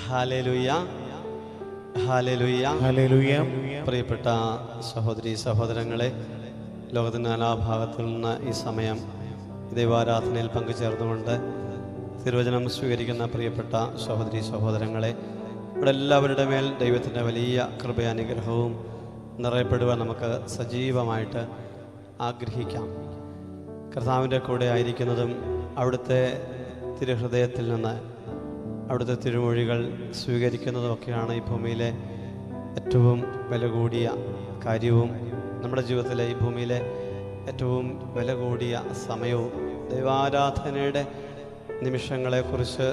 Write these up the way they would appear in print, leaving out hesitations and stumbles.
Hallelujah, hallelujah, hallelujah. പ്രിയപ്പെട്ട സഹോദരി സഹോദരങ്ങളെ, ലോകത്തിൻ്റെ നാനാഭാഗത്തിൽ നിന്ന് ഈ സമയം ദൈവാരാധനയിൽ പങ്കുചേർന്നുകൊണ്ട് തിരുവചനം സ്വീകരിക്കുന്ന പ്രിയപ്പെട്ട സഹോദരി സഹോദരങ്ങളെ, ഇവിടെ എല്ലാവരുടെ മേൽ ദൈവത്തിൻ്റെ വലിയ കൃപയാനുഗ്രഹവും നിറയപ്പെടുവാൻ നമുക്ക് സജീവമായിട്ട് ആഗ്രഹിക്കാം. കർത്താവിൻ്റെ കൂടെ ആയിരിക്കുന്നതും അവിടുത്തെ തിരുഹൃദയത്തിൽ നിന്ന് അവിടുത്തെ തിരുമൊഴികൾ സ്വീകരിക്കുന്നതുമൊക്കെയാണ് ഈ ഭൂമിയിലെ ഏറ്റവും വില കൂടിയ കാര്യവും നമ്മുടെ ജീവിതത്തിലെ ഈ ഭൂമിയിലെ ഏറ്റവും വില കൂടിയ സമയവും. ദൈവാരാധനയുടെ നിമിഷങ്ങളെക്കുറിച്ച്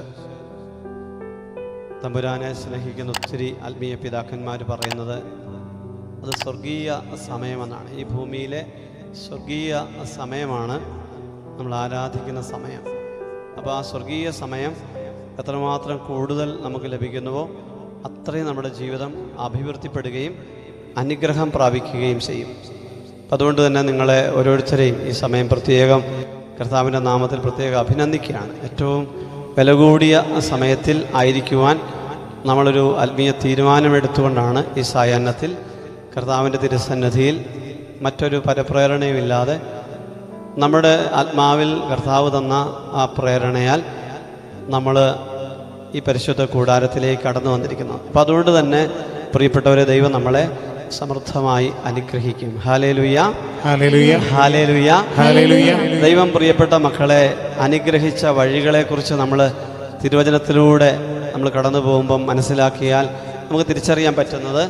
തമ്പുരാനെ സ്നേഹിക്കുന്ന ഒത്തിരി ആത്മീയ പിതാക്കന്മാർ പറയുന്നത് അത് സ്വർഗീയ സമയമെന്നാണ്. ഈ ഭൂമിയിലെ സ്വർഗീയ സമയമാണ് നമ്മൾ ആരാധിക്കുന്ന സമയം. അപ്പോൾ ആ സ്വർഗീയ സമയം എത്രമാത്രം കൂടുതൽ നമുക്ക് ലഭിക്കുന്നുവോ അത്രയും നമ്മുടെ ജീവിതം അഭിവൃദ്ധിപ്പെടുകയും അനുഗ്രഹം പ്രാപിക്കുകയും ചെയ്യും. അപ്പം അതുകൊണ്ട് തന്നെ നിങ്ങളെ ഓരോരുത്തരെയും ഈ സമയം പ്രത്യേകം കർത്താവിൻ്റെ നാമത്തിൽ പ്രത്യേകം അഭിനന്ദിക്കുകയാണ്. ഏറ്റവും വില കൂടിയ സമയത്തിൽ ആയിരിക്കുവാൻ നമ്മളൊരു ആത്മീയ തീരുമാനമെടുത്തുകൊണ്ടാണ് ഈ സായാഹ്നത്തിൽ കർത്താവിൻ്റെ തിരുസന്നിധിയിൽ മറ്റൊരു പരപ്രേരണയുമില്ലാതെ നമ്മുടെ ആത്മാവിൽ കർത്താവ് തന്ന ആ പ്രേരണയാൽ നമ്മൾ ഈ പരിശുദ്ധ കൂടാരത്തിലേക്ക് കടന്നു വന്നിരിക്കുന്നു. അപ്പോൾ അതുകൊണ്ട് തന്നെ പ്രിയപ്പെട്ടവരെ, ദൈവം നമ്മളെ സമൃദ്ധമായി അനുഗ്രഹിക്കും. Hallelujah, hallelujah, hallelujah, hallelujah. ദൈവം പ്രിയപ്പെട്ട മക്കളെ അനുഗ്രഹിച്ച വഴികളെക്കുറിച്ച് നമ്മൾ തിരുവചനത്തിലൂടെ നമ്മൾ കടന്നു പോകുമ്പം മനസ്സിലാക്കിയാൽ നമുക്ക് തിരിച്ചറിയാൻ പറ്റുന്നത്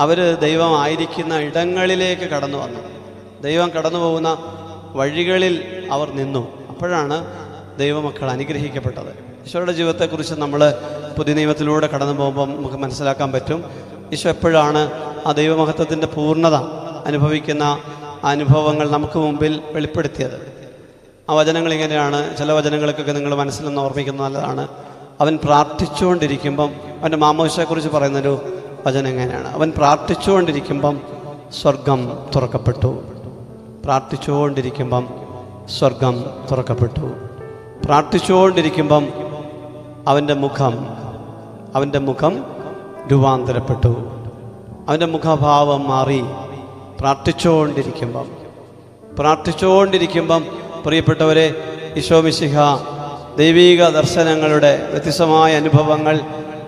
അവർ ദൈവം ആയിരിക്കുന്ന ഇടങ്ങളിലേക്ക് കടന്നു വന്നു. ദൈവം കടന്നു പോകുന്ന വഴികളിൽ അവർ നിന്നു. അപ്പോഴാണ് ദൈവമക്കൾ അനുഗ്രഹിക്കപ്പെട്ടത്. ഈശോയുടെ ജീവിതത്തെക്കുറിച്ച് നമ്മൾ പുതിയ നിയമത്തിലൂടെ കടന്നു പോകുമ്പം നമുക്ക് മനസ്സിലാക്കാൻ പറ്റും ഈശോ എപ്പോഴാണ് ആ ദൈവമഹത്വത്തിൻ്റെ പൂർണ്ണത അനുഭവിക്കുന്ന അനുഭവങ്ങൾ നമുക്ക് മുമ്പിൽ വെളിപ്പെടുത്തിയത്. ആ വചനങ്ങൾ ഇങ്ങനെയാണ്. ചില വചനങ്ങൾക്കൊക്കെ നിങ്ങൾ മനസ്സിൽ നിന്ന് ഓർമ്മിക്കുന്നത് നല്ലതാണ്. അവൻ പ്രാർത്ഥിച്ചുകൊണ്ടിരിക്കുമ്പം അവൻ്റെ മാമോദിസയെക്കുറിച്ച് പറയുന്നൊരു വചനം എങ്ങനെയാണ്? അവൻ പ്രാർത്ഥിച്ചുകൊണ്ടിരിക്കുമ്പം സ്വർഗം തുറക്കപ്പെട്ടു. പ്രാർത്ഥിച്ചുകൊണ്ടിരിക്കുമ്പം സ്വർഗം തുറക്കപ്പെട്ടു. പ്രാർത്ഥിച്ചുകൊണ്ടിരിക്കുമ്പം അവൻ്റെ മുഖം രൂപാന്തരപ്പെട്ടു. അവൻ്റെ മുഖഭാവം മാറി. പ്രാർത്ഥിച്ചുകൊണ്ടിരിക്കുമ്പം പ്രിയപ്പെട്ടവരെ, ഈശോ മിശിഹ ദൈവീക ദർശനങ്ങളുടെ വ്യത്യസ്തമായ അനുഭവങ്ങൾ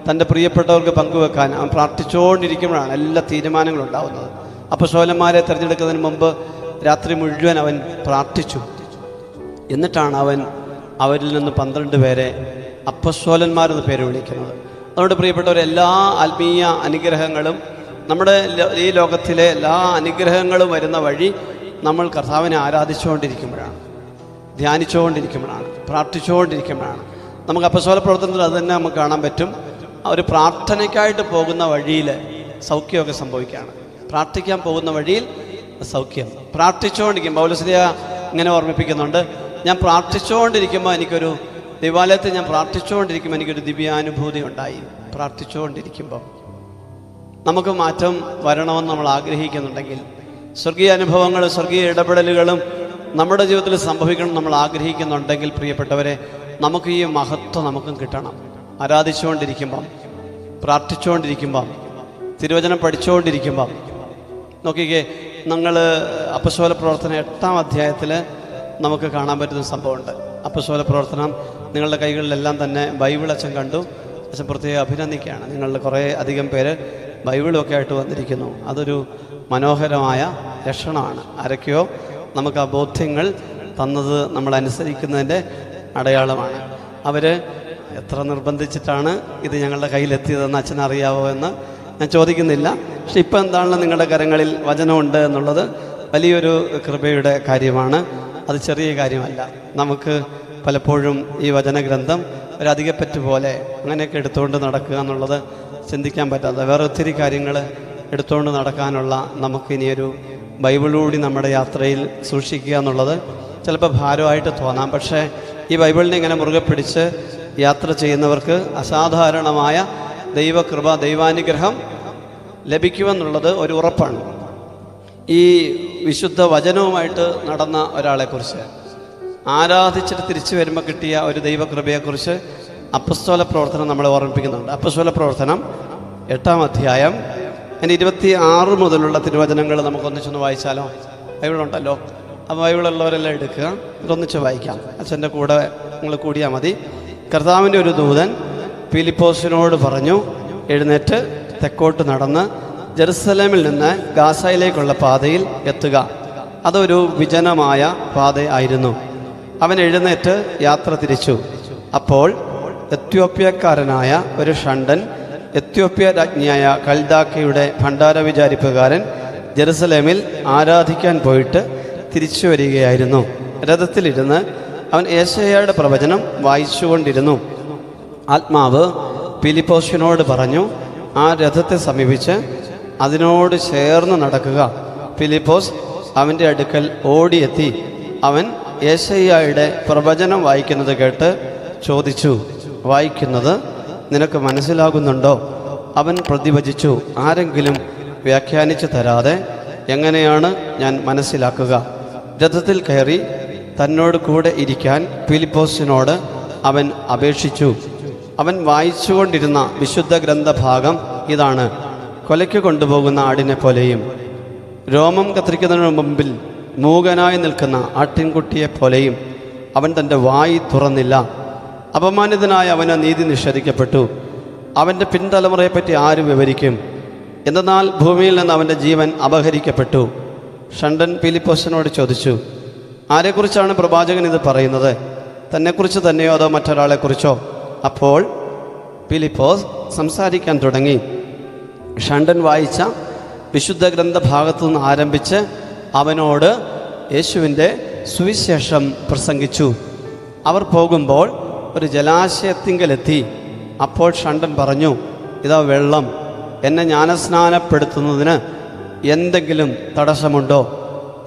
തൻ്റെ പ്രിയപ്പെട്ടവർക്ക് പങ്കുവെക്കാൻ അവൻ പ്രാർത്ഥിച്ചുകൊണ്ടിരിക്കുമ്പോഴാണ് എല്ലാ തീരുമാനങ്ങളും ഉണ്ടാകുന്നത്. അപ്പോസ്തലന്മാരെ തിരഞ്ഞെടുക്കുന്നതിന് മുമ്പ് രാത്രി മുഴുവൻ അവൻ പ്രാർത്ഥിച്ചു. എന്നിട്ടാണ് അവൻ അവരിൽ നിന്ന് 12 പേരെ അപ്പോസ്തലന്മാരെന്ന് പേര് വിളിക്കുന്നത്. അതുകൊണ്ട് പ്രിയപ്പെട്ടവരെ, എല്ലാ ആത്മീയ അനുഗ്രഹങ്ങളും നമ്മുടെ ഈ ലോകത്തിലെ എല്ലാ അനുഗ്രഹങ്ങളും വരുന്ന വഴി നമ്മൾ കർത്താവിനെ ആരാധിച്ചുകൊണ്ടിരിക്കുമ്പോഴാണ്, ധ്യാനിച്ചുകൊണ്ടിരിക്കുമ്പോഴാണ്, പ്രാർത്ഥിച്ചുകൊണ്ടിരിക്കുമ്പോഴാണ്. നമുക്ക് അപ്പോസ്തല പ്രവർത്തനത്തിൽ അത് തന്നെ നമുക്ക് കാണാൻ പറ്റും. ഒരു പ്രാർത്ഥനയ്ക്കായിട്ട് പോകുന്ന വഴിയിൽ സൗഖ്യമൊക്കെ സംഭവിക്കുകയാണ്. പ്രാർത്ഥിക്കാൻ പോകുന്ന വഴിയിൽ സൗഖ്യം. പ്രാർത്ഥിച്ചുകൊണ്ടിരിക്കും. പൗലോസ്ലീഹ ഇങ്ങനെ ഓർമ്മിപ്പിക്കുന്നുണ്ട്, ഞാൻ പ്രാർത്ഥിച്ചുകൊണ്ടിരിക്കുമ്പോൾ എനിക്കൊരു ദൈവാലയത്തിൽ ഞാൻ പ്രാർത്ഥിച്ചുകൊണ്ടിരിക്കുമ്പോൾ എനിക്കൊരു ദിവ്യാനുഭൂതി ഉണ്ടായി. പ്രാർത്ഥിച്ചുകൊണ്ടിരിക്കുമ്പം നമുക്ക് മാറ്റം വരണമെന്ന് നമ്മൾ ആഗ്രഹിക്കുന്നുണ്ടെങ്കിൽ, സ്വർഗീയ അനുഭവങ്ങളും സ്വർഗീയ ഇടപെടലുകളും നമ്മുടെ ജീവിതത്തിൽ സംഭവിക്കണം നമ്മൾ ആഗ്രഹിക്കുന്നുണ്ടെങ്കിൽ, പ്രിയപ്പെട്ടവരെ, നമുക്ക് ഈ മഹത്വം നമുക്കും കിട്ടണം. ആരാധിച്ചുകൊണ്ടിരിക്കുമ്പം, പ്രാർത്ഥിച്ചുകൊണ്ടിരിക്കുമ്പം, തിരുവചനം പഠിച്ചുകൊണ്ടിരിക്കുമ്പം. നോക്കിക്കേ, നിങ്ങൾ അപ്പോസ്തല പ്രവർത്തനം 8-ാം അധ്യായത്തിൽ നമുക്ക് കാണാൻ പറ്റുന്ന സംഭവമുണ്ട്. അപ്പോസ്തല പ്രവർത്തനം നിങ്ങളുടെ കൈകളിലെല്ലാം തന്നെ ബൈബിൾ അച്ഛൻ കണ്ടു. അച്ഛൻ പ്രത്യേകം അഭിനന്ദിക്കുകയാണ്. നിങ്ങളുടെ കുറേ അധികം പേര് ബൈബിളൊക്കെ ആയിട്ട് വന്നിരിക്കുന്നു. അതൊരു മനോഹരമായ ലക്ഷണമാണ്. ആരൊക്കെയോ നമുക്ക് ആ ബോധ്യങ്ങൾ തന്നത് നമ്മൾ അനുസരിക്കുന്നതിൻ്റെ അടയാളമാണ്. അവർ എത്ര നിർബന്ധിച്ചിട്ടാണ് ഇത് ഞങ്ങളുടെ കയ്യിലെത്തിയതെന്ന് അച്ഛനറിയാവോ എന്ന് ഞാൻ ചോദിക്കുന്നില്ല. പക്ഷെ ഇപ്പം എന്താണല്ലോ നിങ്ങളുടെ കരങ്ങളിൽ വചനമുണ്ട് എന്നുള്ളത് വലിയൊരു കൃപയുടെ കാര്യമാണ്. അത് ചെറിയ കാര്യമല്ല. നമുക്ക് പലപ്പോഴും ഈ വചനഗ്രന്ഥം ഒരധികപ്പറ്റ് പോലെ അങ്ങനെയൊക്കെ എടുത്തുകൊണ്ട് നടക്കുക എന്നുള്ളത് ചിന്തിക്കാൻ പറ്റാത്ത, വേറെ ഒത്തിരി കാര്യങ്ങൾ എടുത്തുകൊണ്ട് നടക്കാനുള്ള നമുക്കിനിയൊരു ബൈബിളൂടി നമ്മുടെ യാത്രയിൽ സൂക്ഷിക്കുക എന്നുള്ളത് ചിലപ്പോൾ ഭാരമായിട്ട് തോന്നാം. പക്ഷേ ഈ ബൈബിളിനെ ഇങ്ങനെ മുറുകെ പിടിച്ച് യാത്ര ചെയ്യുന്നവർക്ക് അസാധാരണമായ ദൈവകൃപ, ദൈവാനുഗ്രഹം ലഭിക്കുമെന്നുള്ളത് ഒരു ഉറപ്പാണ്. ഈ വിശുദ്ധ വചനവുമായിട്ട് നടന്ന ഒരാളെക്കുറിച്ച്, ആരാധിച്ചിട്ട് തിരിച്ചു വരുമ്പോൾ കിട്ടിയ ഒരു ദൈവകൃപയെക്കുറിച്ച് അപ്പസ്തോല പ്രവർത്തനം നമ്മളെ ഓർമ്മിപ്പിക്കുന്നുണ്ട്. അപ്പസ്തോല പ്രവർത്തനം 8-ാം അധ്യായം അതിൻ്റെ 26 മുതലുള്ള തിരുവചനങ്ങൾ നമുക്കൊന്നിച്ചൊന്ന് വായിച്ചാലോ? ബൈബിളുണ്ടല്ലോ. ആ ബൈബിളുള്ളവരെല്ലാം എടുക്കുക, ഇതൊന്നിച്ച് വായിക്കാം. അച്ഛൻ്റെ കൂടെ നിങ്ങൾ കൂടിയാൽ മതി. കർത്താവിൻ്റെ ഒരു ദൂതൻ ഫിലിപ്പോസിനോട് പറഞ്ഞു, എഴുന്നേറ്റ് തെക്കോട്ട് നടന്ന് ജെറുസലേമിൽ നിന്ന് ഗാസയിലേക്കുള്ള പാതയിൽ എത്തുക. അതൊരു വിജനമായ പാത ആയിരുന്നു. അവൻ എഴുന്നേറ്റ് യാത്ര തിരിച്ചു. അപ്പോൾ എത്യോപ്യക്കാരനായ ഒരു ഷണ്ടൻ, എത്യോപ്യ രാജ്ഞിയായ കൽദാക്കയുടെ ഭണ്ഡാര വിചാരിപ്പുകാരൻ, ജെറുസലേമിൽ ആരാധിക്കാൻ പോയിട്ട് തിരിച്ചു വരികയായിരുന്നു. രഥത്തിലിരുന്ന് അവൻ യേശയ്യായുടെ പ്രവചനം വായിച്ചുകൊണ്ടിരുന്നു. ആത്മാവ് ഫിലിപ്പോസിനോട് പറഞ്ഞു, ആ രഥത്തെ സമീപിച്ച് അതിനോട് ചേർന്ന് നടക്കുക. ഫിലിപ്പോസ് അവൻ്റെ അടുക്കൽ ഓടിയെത്തി. അവൻ യേശയ്യായുടെ പ്രവചനം വായിക്കുന്നത് കേട്ട് ചോദിച്ചു, വായിക്കുന്നത് നിനക്ക് മനസ്സിലാകുന്നുണ്ടോ? അവൻ പ്രതിവചിച്ചു, ആരെങ്കിലും വ്യാഖ്യാനിച്ചു തരാതെ എങ്ങനെയാണ് ഞാൻ മനസ്സിലാക്കുക? രഥത്തിൽ കയറി തന്നോട് കൂടെ ഇരിക്കാൻ ഫിലിപ്പോസിനോട് അവൻ അപേക്ഷിച്ചു. അവൻ വായിച്ചുകൊണ്ടിരുന്ന വിശുദ്ധ ഗ്രന്ഥഭാഗം ഇതാണ്: കൊലയ്ക്ക് കൊണ്ടുപോകുന്ന ആടിനെ പോലെയും രോമം കത്തിരിക്കുന്നതിന് മുമ്പിൽ മൂകനായി നിൽക്കുന്ന ആട്ടിൻകുട്ടിയെ പോലെയും അവൻ തൻ്റെ വായി തുറന്നില്ല. അപമാനിതനായ അവന് നീതി നിഷേധിക്കപ്പെട്ടു. അവൻ്റെ പിൻതലമുറയെപ്പറ്റി ആര് വിവരിക്കും? എന്തെന്നാൽ ഭൂമിയിൽ നിന്ന് അവൻ്റെ ജീവൻ അപഹരിക്കപ്പെട്ടു. ഷണ്ടൻ ഫിലിപ്പോസിനോട് ചോദിച്ചു, ആരെക്കുറിച്ചാണ് പ്രവാചകൻ ഇത് പറയുന്നത്? തന്നെക്കുറിച്ച് തന്നെയോ അതോ മറ്റൊരാളെക്കുറിച്ചോ? അപ്പോൾ ഫിലിപ്പോസ് സംസാരിക്കാൻ തുടങ്ങി. ഷണ്ടൻ വായിച്ച വിശുദ്ധ ഗ്രന്ഥഭാഗത്തു നിന്ന് ആരംഭിച്ച് അവനോട് യേശുവിൻ്റെ സുവിശേഷം പ്രസംഗിച്ചു. അവർ പോകുമ്പോൾ ഒരു ജലാശയത്തിങ്കലെത്തി. അപ്പോൾ ഷണ്ടൻ പറഞ്ഞു, ഇതാ വെള്ളം, എന്നെ ജ്ഞാനസ്നാനപ്പെടുത്തുന്നതിന് എന്തെങ്കിലും തടസ്സമുണ്ടോ?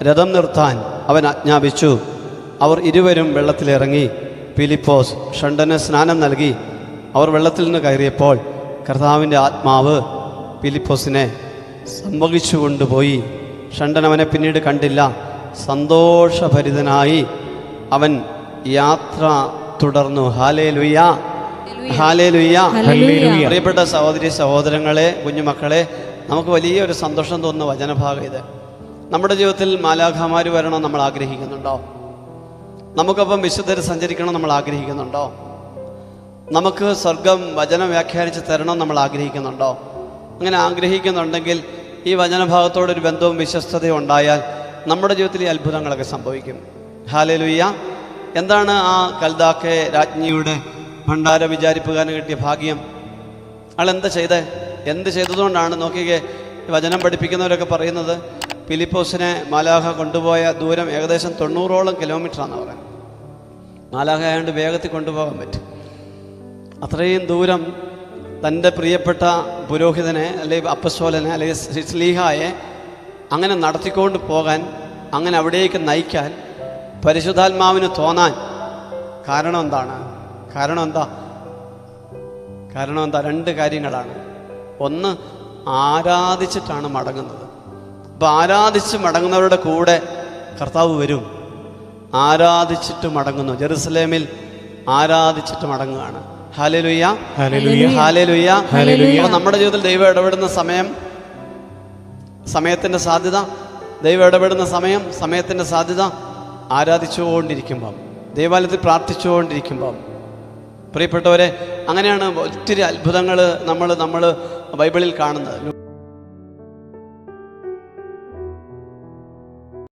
രഥം നിർത്താൻ അവൻ ആജ്ഞാപിച്ചു. അവർ ഇരുവരും വെള്ളത്തിലിറങ്ങി. ഫിലിപ്പോസ് ഷണ്ടന് സ്നാനം നൽകി. അവർ വെള്ളത്തിൽ നിന്ന് കയറിയപ്പോൾ കർത്താവിൻ്റെ ആത്മാവ് ഫിലിപ്പോസിനെ സംവഹിച്ചു കൊണ്ടുപോയി. ഷണ്ടൻ അവനെ പിന്നീട് കണ്ടില്ല. സന്തോഷഭരിതനായി അവൻ യാത്ര തുടർന്നു. Hallelujah, hallelujah. പ്രിയപ്പെട്ട സഹോദരി സഹോദരങ്ങളെ, കുഞ്ഞുമക്കളെ, നമുക്ക് വലിയൊരു സന്തോഷം തോന്നുന്ന വചനഭാഗം ഇത്. നമ്മുടെ ജീവിതത്തിൽ മാലാഖമാർ വരണം നമ്മൾ ആഗ്രഹിക്കുന്നുണ്ടോ? നമുക്കൊപ്പം വിശുദ്ധർ സഞ്ചരിക്കണം നമ്മൾ ആഗ്രഹിക്കുന്നുണ്ടോ? നമുക്ക് സ്വർഗം വചനം വ്യാഖ്യാനിച്ച് തരണം നമ്മൾ ആഗ്രഹിക്കുന്നുണ്ടോ? അങ്ങനെ ആഗ്രഹിക്കുന്നുണ്ടെങ്കിൽ ഈ വചനഭാഗത്തോടൊരു ബന്ധവും വിശ്വസ്തതയും ഉണ്ടായാൽ നമ്മുടെ ജീവിതത്തിൽ ഈ അത്ഭുതങ്ങളൊക്കെ സംഭവിക്കും. ഹല്ലേലൂയ. എന്താണ് ആ കൽദാക്കെ രാജ്ഞിയുടെ ഭണ്ഡാര വിചാരിപ്പുകാരന് കിട്ടിയ ഭാഗ്യം? ആൾ എന്താ ചെയ്തേ? എന്ത് ചെയ്തതുകൊണ്ടാണ്? നോക്കിക്കേ, വചനം പഠിപ്പിക്കുന്നവരൊക്കെ പറയുന്നത് ഫിലിപ്പോസിനെ മാലാഖ കൊണ്ടുപോയ ദൂരം ഏകദേശം 90ഓളം കിലോമീറ്ററാണെന്ന് പറയുന്നത്. മാലാഖ ആയതുകൊണ്ട് വേഗത്തിൽ കൊണ്ടുപോകാൻ പറ്റും. അത്രയും ദൂരം തൻ്റെ പ്രിയപ്പെട്ട പുരോഹിതനെ അല്ലെങ്കിൽ അപ്പസ്തോലനെ അല്ലെങ്കിൽ ശ്ലീഹായെ അങ്ങനെ നടത്തിക്കൊണ്ട് പോകാൻ, അങ്ങനെ അവിടേക്ക് നയിക്കാൻ പരിശുദ്ധാത്മാവിന് തോന്നാൻ കാരണം എന്താണ്? കാരണം എന്താ? 2 കാര്യങ്ങളാണ്. ഒന്ന്, ആരാധിച്ചിട്ടാണ് മടങ്ങുന്നത്. അപ്പോൾ ആരാധിച്ച് മടങ്ങുന്നവരുടെ കൂടെ കർത്താവ് വരും. ആരാധിച്ചിട്ട് മടങ്ങുന്നു. ജെറുസലേമിൽ ആരാധിച്ചിട്ട് മടങ്ങുകയാണ്. Hallelujah, hallelujah, hallelujah, hallelujah. അപ്പോൾ നമ്മുടെ ജീവിതത്തിൽ ദൈവം ഇടപെടുന്ന സമയത്തിൻ്റെ സാധ്യത, ദൈവം ഇടപെടുന്ന സമയത്തിൻ്റെ സാധ്യത ആരാധിച്ചുകൊണ്ടിരിക്കുമ്പം, ദൈവാലയത്തിൽ പ്രാർത്ഥിച്ചുകൊണ്ടിരിക്കുമ്പം. പ്രിയപ്പെട്ടവരെ, അങ്ങനെയാണ് ഒത്തിരി അത്ഭുതങ്ങൾ നമ്മൾ ബൈബിളിൽ കാണുന്നത്.